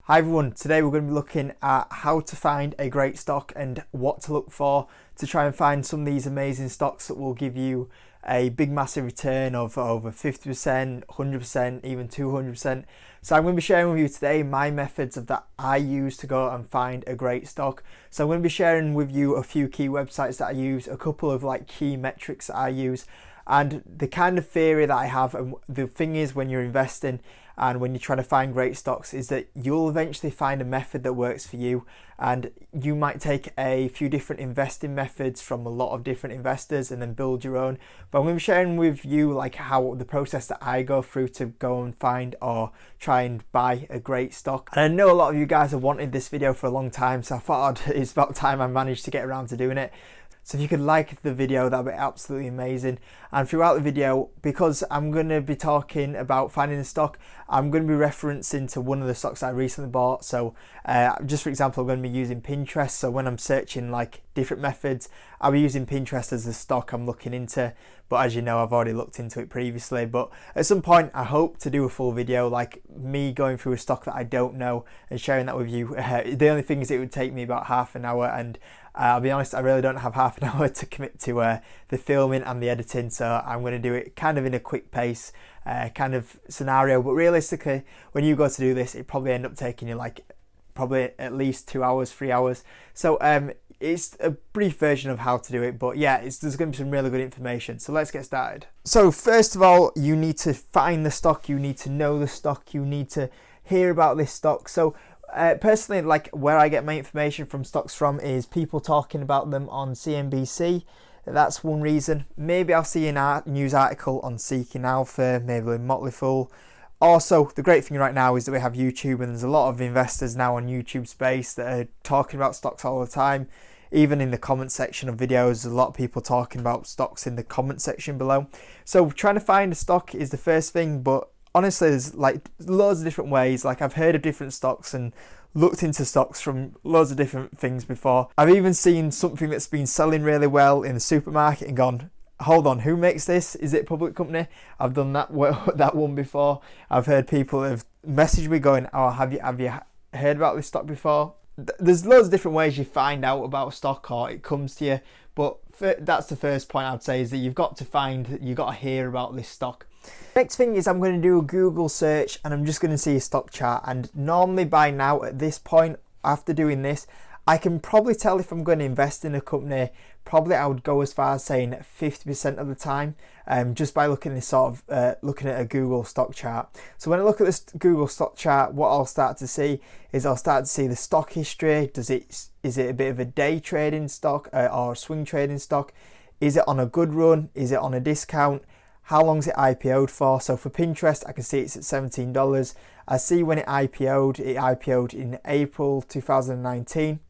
Hi everyone, today we're going to be looking at how to find a great stock and what to look for to try and find some of these amazing stocks that will give you a big massive return of over 50%, 100%, even 200%. So I'm going to be sharing with you today my methods of that I use to go and find a great stock. So I'm going to be sharing with you a few key websites that I use, a couple of key metrics that I use, and the kind of theory that I have. And the thing is, when you're investing and when you're trying to find great stocks, is that you'll eventually find a method that works for you, and you might take a few different investing methods from a lot of different investors and then build your own. But I'm going to be sharing with you how the process that I go through to go and find or try and buy a great stock. And I know a lot of you guys have wanted this video for a long time, so I thought it's about time I managed to get around to doing it. So if you could like the video, that would be absolutely amazing. And throughout the video, because I'm going to be talking about finding a stock, I'm going to be referencing to one of the stocks I recently bought. So just for example, I'm going to be using Pinterest. So when I'm searching different methods, I'll be using Pinterest as the stock I'm looking into. But as you know, I've already looked into it previously. But at some point, I hope to do a full video, like me going through a stock that I don't know and sharing that with you. The only thing is it would take me about half an hour, and I'll be honest, I really don't have half an hour to commit to the filming and the editing, so I'm going to do it kind of in a quick pace kind of scenario. But realistically, when you go to do this, it probably end up taking you probably at least 2 hours, 3 hours. So it's a brief version of how to do it, but yeah, there's going to be some really good information. So let's get started. So first of all, you need to find the stock, you need to know the stock, you need to hear about this stock. So personally, where I get my information from stocks from is people talking about them on CNBC. That's one reason. Maybe I'll see a news article on Seeking Alpha, maybe in Motley Fool. Also, the great thing right now is that we have YouTube, and there's a lot of investors now on YouTube space that are talking about stocks all the time. Even in the comment section of videos, there's a lot of people talking about stocks in the comment section below. So trying to find a stock is the first thing, but honestly, there's loads of different ways. I've heard of different stocks and looked into stocks from loads of different things before. I've even seen something that's been selling really well in the supermarket and gone, hold on, who makes this? Is it a public company? I've done that one before. I've heard people have messaged me going, oh, have you heard about this stock before? There's loads of different ways you find out about a stock, or it comes to you. But that's the first point I'd say, is that you've got to hear about this stock. Next thing is I'm going to do a Google search, and I'm just going to see a stock chart. And normally by now, at this point, after doing this, I can probably tell if I'm going to invest in a company. Probably I would go as far as saying 50% of the time, just by looking at this looking at a Google stock chart. So when I look at this Google stock chart, what I'll start to see is the stock history. Is it a bit of a day trading stock or a swing trading stock? Is it on a good run? Is it on a discount? How long's it IPO'd for? So for Pinterest, I can see it's at $17. I see when it IPO'd in April 2019.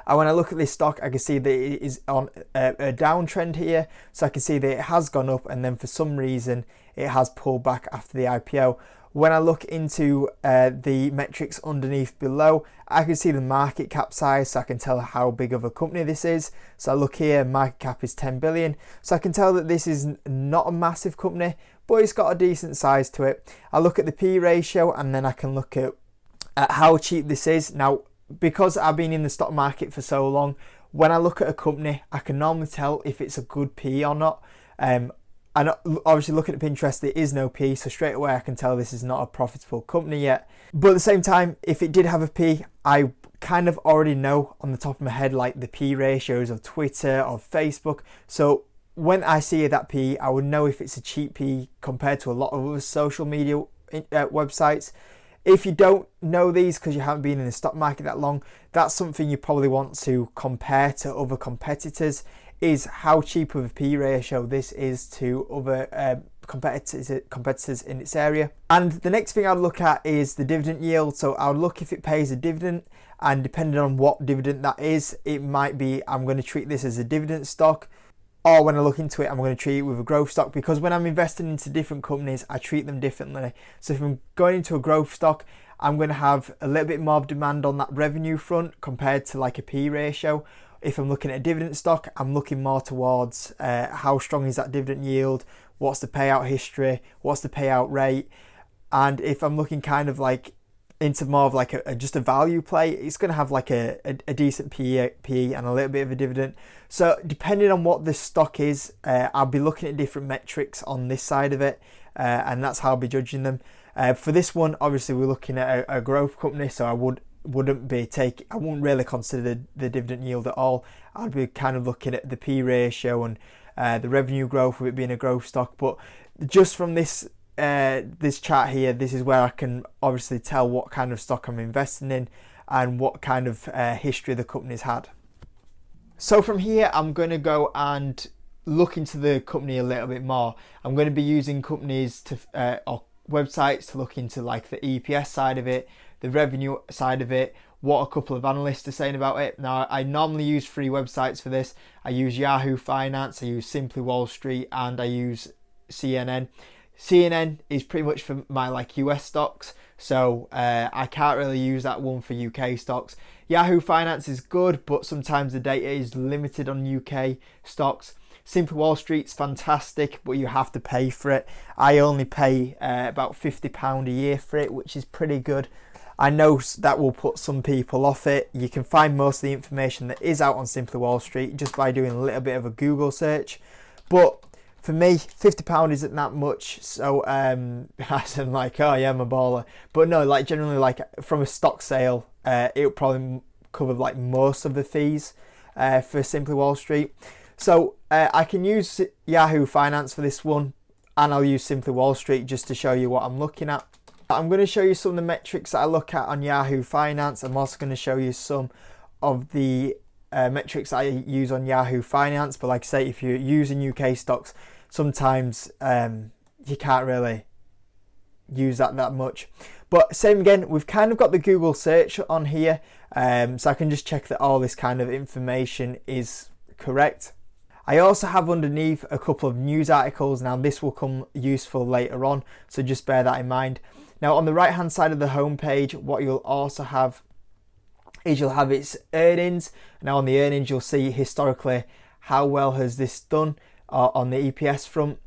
And when I look at this stock, I can see that it is on a downtrend here. So I can see that it has gone up, and then for some reason it has pulled back after the IPO. When I look into the metrics underneath below, I can see the market cap size, so I can tell how big of a company this is. So I look here, market cap is 10 billion. So I can tell that this is not a massive company, but it's got a decent size to it. I look at the P ratio, and then I can look at how cheap this is. Now, because I've been in the stock market for so long, when I look at a company, I can normally tell if it's a good P or not. And obviously looking at Pinterest, there is no P, so straight away I can tell this is not a profitable company yet. But at the same time, if it did have a P, I kind of already know on the top of my head the P ratios of Twitter or Facebook. So when I see that P, I would know if it's a cheap P compared to a lot of other social media websites. If you don't know these because you haven't been in the stock market that long, that's something you probably want to compare to other competitors, is how cheap of a P ratio this is to other competitors in its area. And the next thing I'd look at is the dividend yield. So I'll look if it pays a dividend, and depending on what dividend that is, it might be I'm going to treat this as a dividend stock, or when I look into it, I'm going to treat it with a growth stock, because when I'm investing into different companies, I treat them differently. So if I'm going into a growth stock, I'm going to have a little bit more demand on that revenue front compared to a P ratio. If I'm looking at a dividend stock, I'm looking more towards how strong is that dividend yield, what's the payout history, what's the payout rate. And if I'm looking kind of into more of like just a value play, it's going to have like a decent PE and a little bit of a dividend. So depending on what the stock is, I'll be looking at different metrics on this side of it, and that's how I'll be judging them. For this one, obviously we're looking at a growth company, so I wouldn't really consider the dividend yield at all. I'd be kind of looking at the P ratio and the revenue growth with it being a growth stock. But just from this chart here, this is where I can obviously tell what kind of stock I'm investing in and what kind of history the company's had. So from here, I'm going to go and look into the company a little bit more. I'm going to be using companies to or websites to look into like the EPS side of it, the revenue side of it, what a couple of analysts are saying about it. Now, I normally use 3 websites for this. I use Yahoo Finance, I use Simply Wall Street, and I use CNN. CNN is pretty much for my like US stocks, so I can't really use that one for UK stocks. Yahoo Finance is good, but sometimes the data is limited on UK stocks. Simply Wall Street's fantastic, but you have to pay for it. I only pay about £50 a year for it, which is pretty good. I know that will put some people off it. You can find most of the information that is out on Simply Wall Street just by doing a little bit of a Google search. But for me, £50 isn't that much. So I'm like, oh yeah, I'm a baller. But no, like generally, like from a stock sale, it'll probably cover like most of the fees for Simply Wall Street. So I can use Yahoo Finance for this one, and I'll use Simply Wall Street just to show you what I'm looking at. I'm going to show you some of the metrics that I look at on Yahoo Finance. I'm also going to show you some of the metrics I use on Yahoo Finance. But like I say, if you're using UK stocks, sometimes you can't really use that much. But same again, we've kind of got the Google search on here, so I can just check that all this kind of information is correct. I also have underneath a couple of news articles. Now this will come useful later on, so just bear that in mind. Now on the right hand side of the homepage, what you'll also have is you'll have its earnings. Now on the earnings, you'll see historically how well has this done on the EPS front.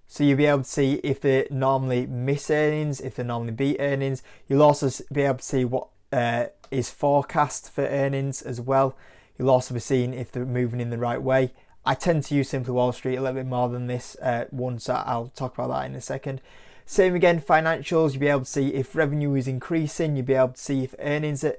So you'll be able to see if they normally miss earnings, if they normally beat earnings. You'll also be able to see what is forecast for earnings as well. You'll also be seeing if they're moving in the right way. I tend to use Simply Wall Street a little bit more than this one, so I'll talk about that in a second. Same again, financials, you'll be able to see if revenue is increasing, you'll be able to see if earnings are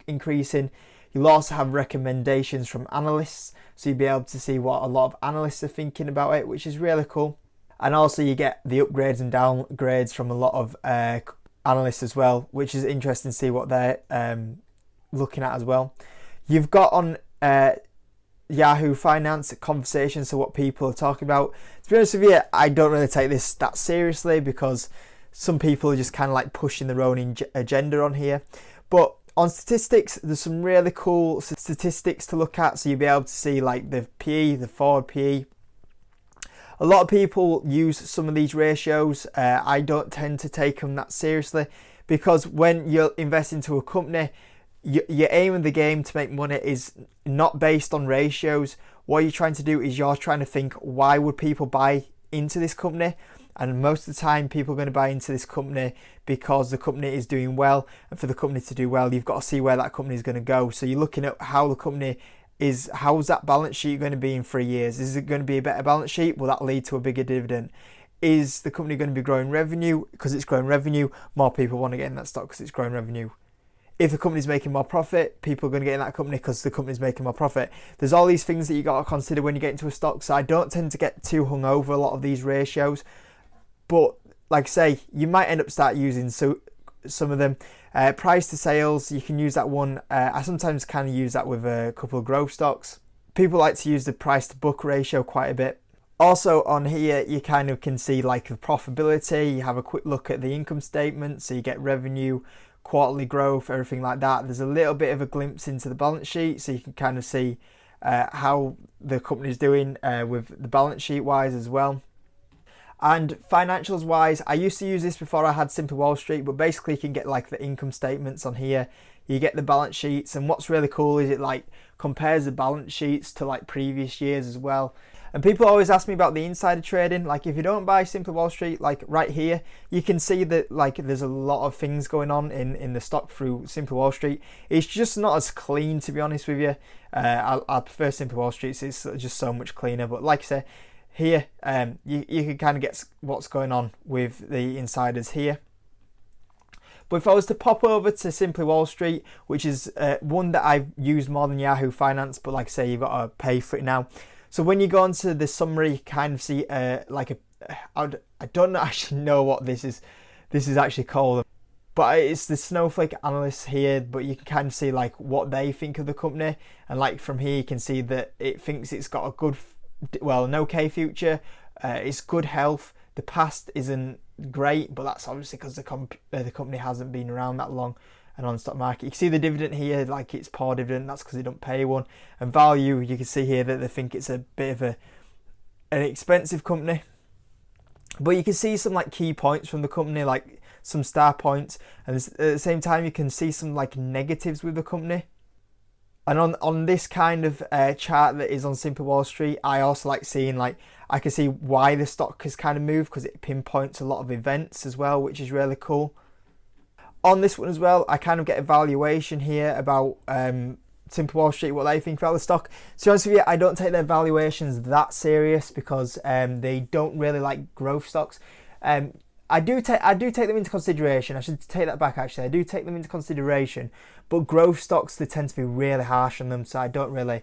increasing. You'll also have recommendations from analysts, so you'll be able to see what a lot of analysts are thinking about it, which is really cool. And also you get the upgrades and downgrades from a lot of analysts as well, which is interesting to see what they're looking at as well. You've got on Yahoo Finance conversations, so what people are talking about. To be honest with you, I don't really take this that seriously because some people are just kind of like pushing their own agenda on here. But on statistics, there's some really cool statistics to look at. So you'll be able to see like the PE, the forward PE. A lot of people use some of these ratios. I don't tend to take them that seriously because when you invest into a company, your aim of the game to make money is not based on ratios. What you're trying to do is you're trying to think, why would people buy into this company? And most of the time people are going to buy into this company because the company is doing well, and for the company to do well, you've got to see where that company is going to go. So you're looking at how the company is, how's that balance sheet going to be in 3 years? Is it going to be a better balance sheet? Will that lead to a bigger dividend? Is the company going to be growing revenue? Because it's growing revenue, more people want to get in that stock because it's growing revenue. If the company's making more profit, people are going to get in that company because the company's making more profit. There's all these things that you got to consider when you get into a stock. So I don't tend to get too hung over a lot of these ratios. But like I say, you might end up start using some of them. Price to sales, you can use that one. I sometimes kind of use that with a couple of growth stocks. People like to use the price to book ratio quite a bit. Also on here, you kind of can see like the profitability. You have a quick look at the income statement. So you get revenue, quarterly growth, everything like that. There's a little bit of a glimpse into the balance sheet, so you can kind of see how the company's doing with the balance sheet wise as well. And financials wise, I used to use this before I had Simply Wall Street, but basically you can get like the income statements on here. You get the balance sheets, and what's really cool is it like compares the balance sheets to like previous years as well. And people always ask me about the insider trading. Like if you don't buy Simply Wall Street, like right here, you can see that like there's a lot of things going on in the stock through Simply Wall Street. It's just not as clean, to be honest with you. I prefer Simply Wall Street. It's just so much cleaner. But like I say, here you can kind of get what's going on with the insiders here. But if I was to pop over to Simply Wall Street, which is one that I've used more than Yahoo Finance, but like I say, you've got to pay for it now. So when you go into the summary, you kind of see I don't actually know what this is actually called, but it's the Snowflake analysts here. But you can kind of see like what they think of the company, and like from here you can see that it thinks it's got a good, well, an okay future. It's good health. The past isn't great, but that's obviously because the company hasn't been around that long and on the stock market. You can see the dividend here, like it's poor dividend, that's because they don't pay one. And value, you can see here that they think it's a bit of an expensive company. But you can see some like key points from the company, like some star points, and at the same time you can see some like negatives with the company. And on this kind of chart that is on Simply Wall Street, I also like seeing, like, I can see why the stock has kind of moved because it pinpoints a lot of events as well, which is really cool. On this one as well, I kind of get a valuation here about Simply Wall Street, what they think about the stock. To be honest with you, I don't take their valuations that serious because they don't really like growth stocks. I do take them into consideration. I should take that back actually. I do take them into consideration, but growth stocks, they tend to be really harsh on them, so I don't really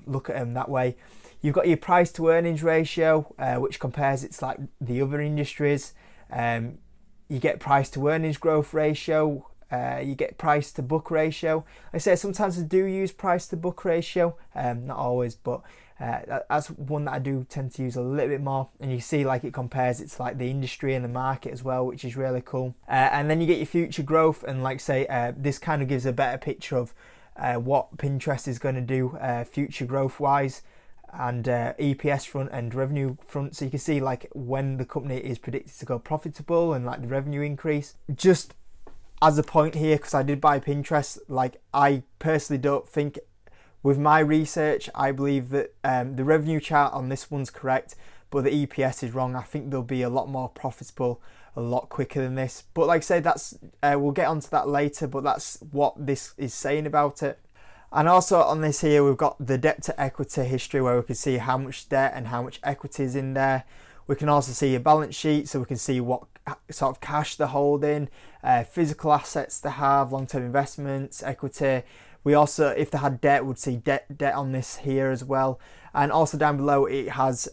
look at them that way. You've got your price to earnings ratio, which compares it to like the other industries. You get price to earnings growth ratio. You get price to book ratio. I say sometimes I do use price to book ratio, not always, but that's one that I do tend to use a little bit more. And you see like it compares it to like the industry and the market as well, which is really cool. And then you get your future growth, and like say this kind of gives a better picture of what Pinterest is going to do future growth wise, and EPS front and revenue front. So you can see like when the company is predicted to go profitable and like the revenue increase. Just as a point here, because I did buy Pinterest, like I personally don't think, with my research, I believe that the revenue chart on this one's correct, but the EPS is wrong. I think they'll be a lot more profitable a lot quicker than this. But like I say, that's we'll get onto that later, but that's what this is saying about it. And also on this here, we've got the debt to equity history, where we can see how much debt and how much equity is in there. We can also see a balance sheet, so we can see what sort of cash they're holding, physical assets they have, long-term investments, equity. We also, if they had debt, would see debt on this here as well. And also down below, it has,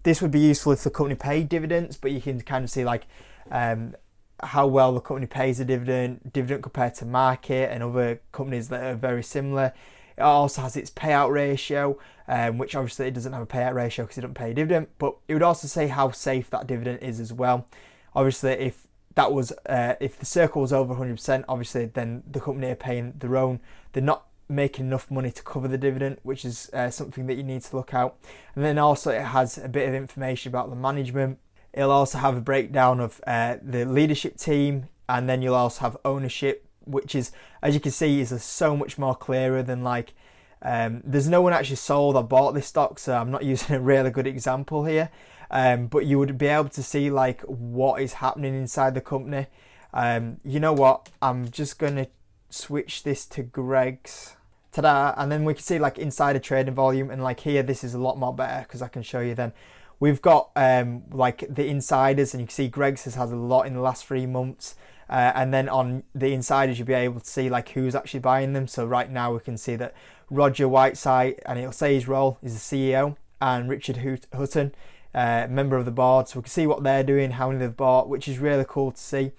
this would be useful if the company paid dividends, but you can kind of see like how well the company pays a dividend compared to market and other companies that are very similar. It also has its payout ratio, which obviously it doesn't have a payout ratio because it doesn't pay a dividend, but it would also say how safe that dividend is as well. Obviously, if that was, if the circle was over 100%, obviously then the company are paying their own. They're not making enough money to cover the dividend, which is something that you need to look out. And then also it has a bit of information about the management. It'll also have a breakdown of the leadership team, and then you'll also have ownership, which is, as you can see, is so much more clearer than like, there's no one actually sold or bought this stock, so I'm not using a really good example here. But you would be able to see like what is happening inside the company. You know what? I'm just going to switch this to Greg's. Ta-da! And then we can see like insider trading volume, and like here, this is a lot more better because I can show you then. We've got like the insiders, and you can see Greg's has had a lot in the last 3 months. And then on the insiders, you'll be able to see like who's actually buying them. So right now we can see that Roger Whiteside, and it'll say his role is the CEO, and Richard Hutton, member of the board. So we can see what they're doing, how many they've bought, which is really cool to see.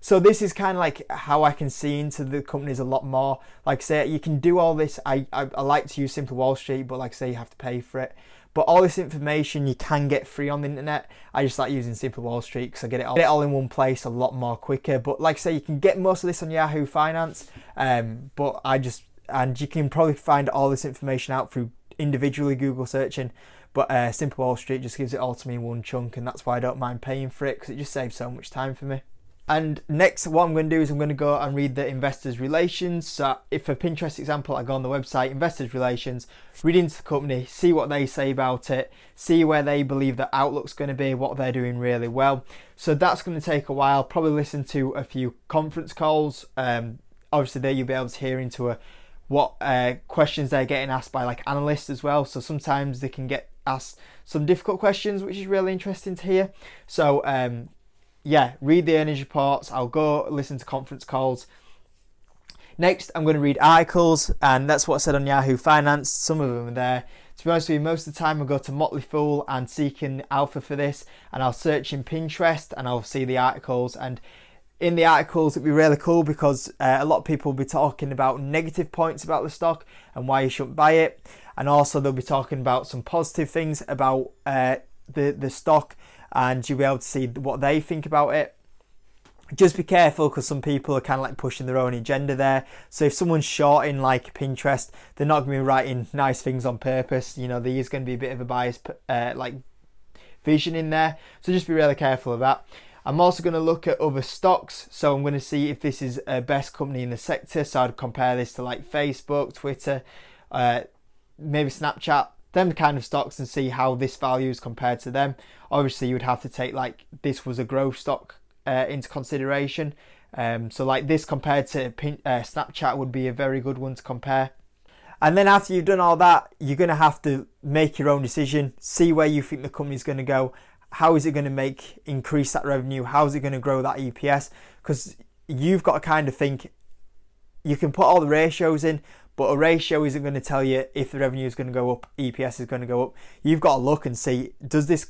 So this is kind of like how I can see into the companies a lot more. Like I say, you can do all this. I like to use Simply Wall Street, but like I say, you have to pay for it. But all this information you can get free on the internet. I just like using Simply Wall Street because I get it all in one place a lot more quicker. But like I say, you can get most of this on Yahoo Finance. And you can probably find all this information out through individually Google searching. But Simply Wall Street just gives it all to me in one chunk, and that's why I don't mind paying for it, because it just saves so much time for me. And next, what I'm going to do is I'm going to go and read the investors relations. So if for Pinterest example, I go on the website, investors relations, read into the company, see what they say about it, see where they believe the outlook's going to be, what they're doing really well. So that's going to take a while. Probably listen to a few conference calls. Obviously there you'll be able to hear into what questions they're getting asked by like analysts as well. So sometimes they can get asked some difficult questions, which is really interesting to hear. So yeah, read the earnings reports. I'll go listen to conference calls. Next, I'm going to read articles, and that's what I said on Yahoo Finance. Some of them are there. To be honest with you, most of the time I go to Motley Fool and Seeking Alpha for this, and I'll search in Pinterest and I'll see the articles. And in the articles, it'd be really cool because a lot of people will be talking about negative points about the stock and why you shouldn't buy it. And also they'll be talking about some positive things about the stock, and you'll be able to see what they think about it. Just be careful because some people are kind of like pushing their own agenda there. So if someone's shorting like Pinterest, they're not going to be writing nice things on purpose. You know, there is going to be a bit of a biased like vision in there. So just be really careful of that. I'm also going to look at other stocks. So I'm going to see if this is a best company in the sector. So I'd compare this to like Facebook, Twitter, maybe Snapchat, them kind of stocks, and see how this value is compared to them. Obviously you would have to take like this was a growth stock into consideration. So like this compared to Snapchat would be a very good one to compare. And then after you've done all that, you're going to have to make your own decision, see where you think the company's going to go. How is it going to increase that revenue? How is it going to grow that EPS? Because you've got to kind of think, you can put all the ratios in, but a ratio isn't going to tell you if the revenue is going to go up, EPS is going to go up. You've got to look and see, is this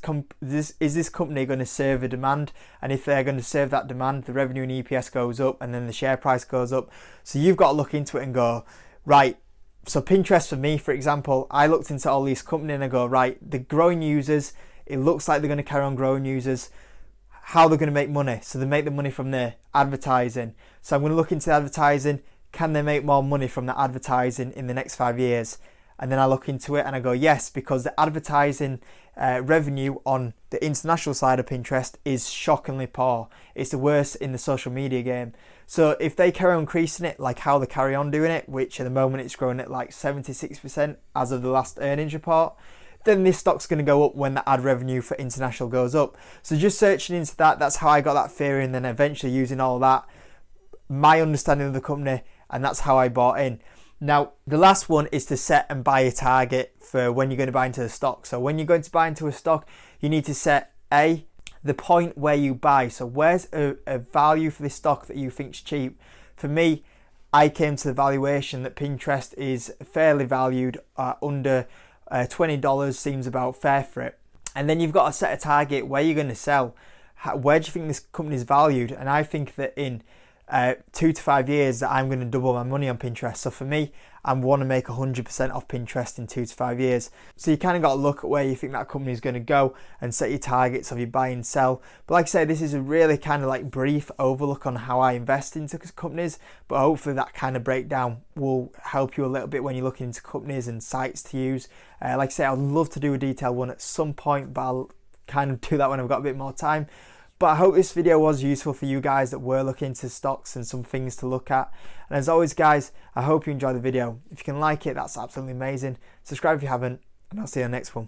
company going to serve a demand? And if they're going to serve that demand, the revenue and EPS goes up, and then the share price goes up. So you've got to look into it and go, right, so Pinterest for me, for example, I looked into all these companies and I go, right, the growing users, it looks like they're going to carry on growing users. How they're going to make money? So they make the money from their advertising. So I'm going to look into the advertising. Can they make more money from the advertising in the next 5 years? And then I look into it and I go, yes, because the advertising revenue on the international side of Pinterest is shockingly poor. It's the worst in the social media game. So if they carry on increasing it like how they carry on doing it, which at the moment it's growing at like 76% as of the last earnings report, then this stock's going to go up when the ad revenue for international goes up. So just searching into that, that's how I got that theory, and then eventually using all that, my understanding of the company, and that's how I bought in. Now, the last one is to set and buy a target for when you're going to buy into the stock. So when you're going to buy into a stock, you need to set the point where you buy. So where's a value for this stock that you think's cheap? For me, I came to the valuation that Pinterest is fairly valued under $20 seems about fair for it. And then you've got to set a target where you're going to sell. Where do you think this company is valued? And I think that in 2 to 5 years that I'm going to double my money on Pinterest. So for me, I want to make 100% off Pinterest in 2 to 5 years. So you kind of got to look at where you think that company is going to go and set your targets of your buy and sell. But like I say, this is a really kind of like brief overlook on how I invest into companies, but hopefully that kind of breakdown will help you a little bit when you're looking into companies and sites to use. Like I say, I'd love to do a detailed one at some point, but I'll kind of do that when I've got a bit more time. But I hope this video was useful for you guys that were looking into stocks and some things to look at. And as always, guys, I hope you enjoyed the video. If you can like it, that's absolutely amazing. Subscribe if you haven't, and I'll see you in the next one.